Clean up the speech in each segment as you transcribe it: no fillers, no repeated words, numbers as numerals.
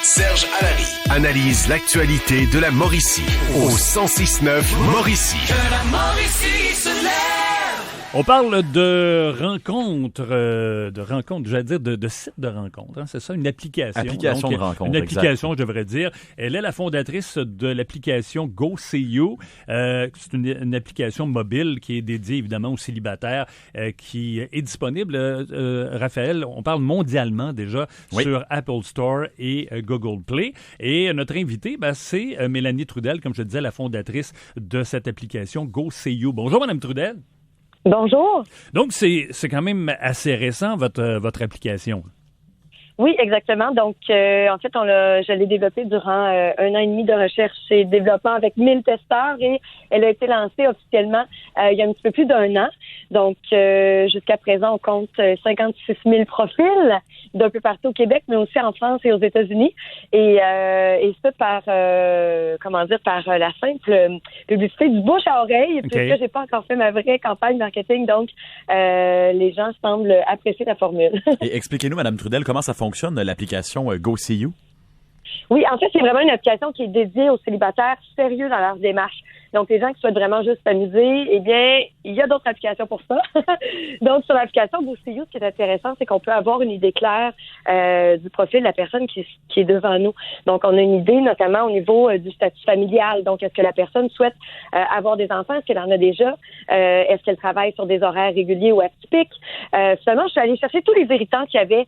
Serge Allamy analyse l'actualité de la Mauricie au 106.9 Mauricie. Que la Mauricie se lève. On parle de rencontres, j'allais dire de sites de rencontres. Hein, c'est ça, une application. Application donc, de rencontres, une application, exact. je devrais dire. Elle est la fondatrice de l'application Go See You. C'est une application mobile qui est dédiée évidemment aux célibataires, qui est disponible. Raphaël, on parle mondialement déjà sur Apple Store et Google Play. Et notre invitée, c'est Mélanie Trudel, comme je disais, la fondatrice de cette application Go See You. Bonjour, Madame Trudel. Bonjour. Donc, c'est quand même assez récent, votre application. Oui, exactement. Donc, en fait, je l'ai développée durant 1 an et demi de recherche et développement avec 1000 testeurs et elle a été lancée officiellement il y a un petit peu plus d'1 an. Donc, jusqu'à présent, on compte 56 000 profils d'un peu partout au Québec, mais aussi en France et aux États-Unis. Et ça par la simple publicité du bouche à oreille, puisque j'ai pas encore fait ma vraie campagne marketing. Donc, les gens semblent apprécier la formule. Et expliquez-nous, Madame Trudel, comment ça fonctionne, l'application Go See You? Oui, en fait, c'est vraiment une application qui est dédiée aux célibataires sérieux dans leur démarche. Donc, les gens qui souhaitent vraiment juste s'amuser, eh bien, il y a d'autres applications pour ça. Donc, sur l'application Go See You, ce qui est intéressant, c'est qu'on peut avoir une idée claire du profil de la personne qui est devant nous. Donc, on a une idée, notamment au niveau du statut familial. Donc, est-ce que la personne souhaite avoir des enfants? Est-ce qu'elle en a déjà? Est-ce qu'elle travaille sur des horaires réguliers ou atypiques? Seulement, je suis allée chercher tous les irritants qu'il y avait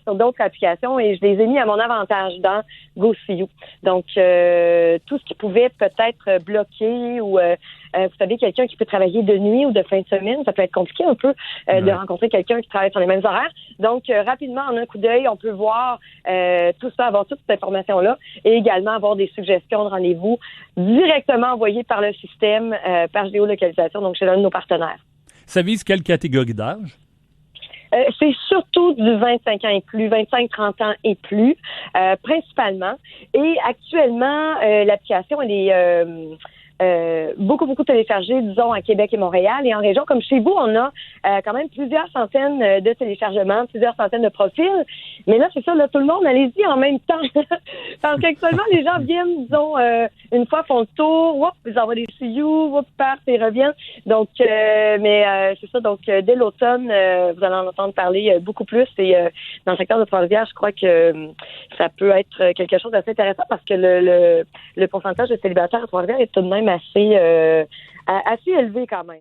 sur d'autres applications et je les ai mis à mon avantage dans Go See You. Donc, tout ce qui pouvait peut-être bloquer ou vous savez, quelqu'un qui peut travailler de nuit ou de fin de semaine, ça peut être compliqué un peu de rencontrer quelqu'un qui travaille sur les mêmes horaires. Donc, rapidement, en un coup d'œil, on peut voir tout ça, avoir toute cette information-là et également avoir des suggestions de rendez-vous directement envoyées par le système, par géolocalisation, donc chez l'un de nos partenaires. Ça vise quelle catégorie d'âge? C'est surtout du 25 ans et plus, 25-30 ans et plus, principalement. Et actuellement, l'application, elle est beaucoup téléchargée, disons, à Québec et Montréal. Et en région comme chez vous, on a quand même plusieurs centaines de téléchargements, plusieurs centaines de profils. Mais là, c'est ça, là, tout le monde, allez-y en même temps. Parce qu'actuellement, les gens viennent, disons, une fois font le tour, ils envoient des suivis, partent et reviennent. Donc, c'est ça. Donc, dès l'automne, vous allez en entendre parler beaucoup plus. Et dans le secteur de Trois-Rivières, je crois que ça peut être quelque chose d'assez intéressant parce que le pourcentage de célibataires à Trois-Rivières est tout de même assez élevé quand même.